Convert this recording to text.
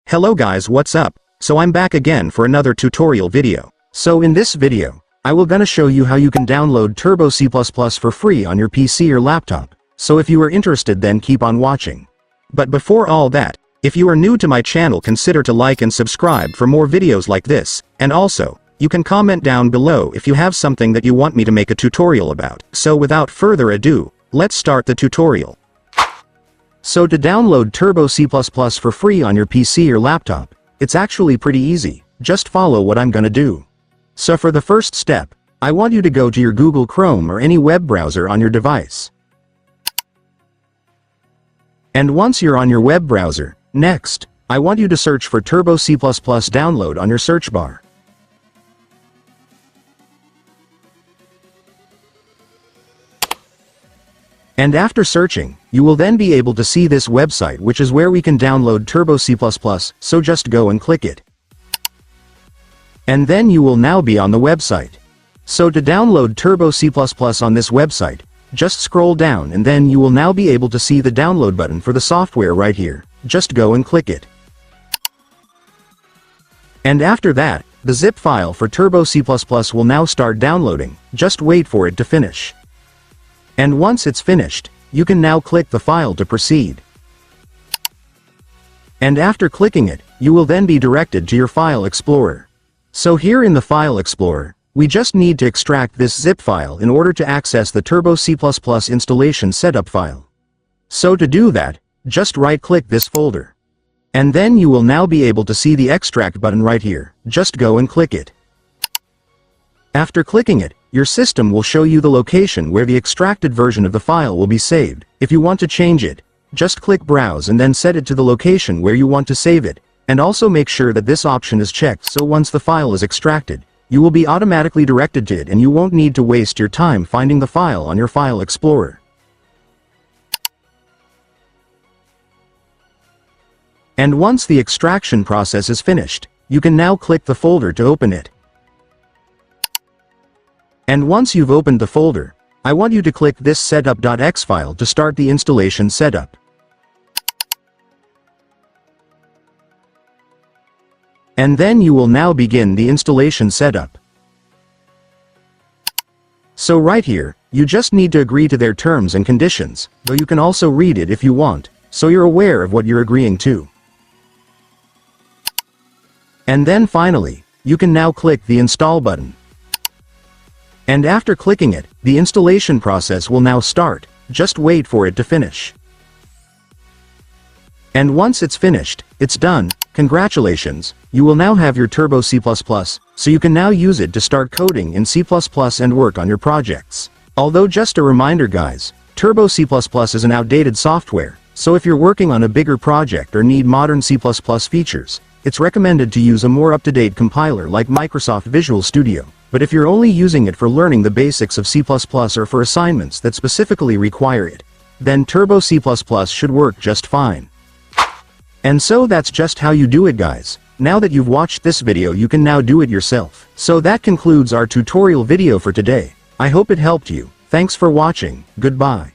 Hello guys, what's up? So I'm back again for another tutorial video. So in this video, I will gonna show you how you can download Turbo C++ for free on your PC or laptop. So if you are interested, then keep on watching. But before all that, if you are new to my channel, consider to like and subscribe for more videos like this, and also, you can comment down below if you have something that you want me to make a tutorial about. So without further ado, let's start the tutorial. So to download Turbo C++ for free on your PC or laptop, it's actually pretty easy. Just follow what I'm gonna do. So for the first step, I want you to go to your Google Chrome or any web browser on your device. And once you're on your web browser, next, I want you to search for Turbo C++ download on your search bar. And after searching, you will then be able to see this website, which is where we can download Turbo C++, so just go and click it. And then you will now be on the website. So to download Turbo C++ on this website, just scroll down and then you will now be able to see the download button for the software right here. Just go and click it. And after that, the zip file for Turbo C++ will now start downloading. Just wait for it to finish. And once it's finished, you can now click the file to proceed. And after clicking it, you will then be directed to your File Explorer. So here in the File Explorer, we just need to extract this zip file in order to access the Turbo C++ installation setup file. So to do that, just right-click this folder. And then you will now be able to see the extract button right here. Just go and click it. After clicking it, your system will show you the location where the extracted version of the file will be saved. If you want to change it, just click Browse and then set it to the location where you want to save it. And also make sure that this option is checked, so once the file is extracted, you will be automatically directed to it and you won't need to waste your time finding the file on your File Explorer. And once the extraction process is finished, you can now click the folder to open it. And once you've opened the folder, I want you to click this setup.exe file to start the installation setup. And then you will now begin the installation setup. So right here, you just need to agree to their terms and conditions, though you can also read it if you want, so you're aware of what you're agreeing to. And then finally, you can now click the install button. And after clicking it, the installation process will now start. Just wait for it to finish. And once it's finished, it's done. Congratulations, you will now have your Turbo C++, so you can now use it to start coding in C++ and work on your projects. Although just a reminder guys, Turbo C++ is an outdated software, so if you're working on a bigger project or need modern C++ features, it's recommended to use a more up-to-date compiler like Microsoft Visual Studio. But if you're only using it for learning the basics of C++ or for assignments that specifically require it, then Turbo C++ should work just fine. And so that's just how you do it guys. Now that you've watched this video, you can now do it yourself. So that concludes our tutorial video for today. I hope it helped you. Thanks for watching. Goodbye.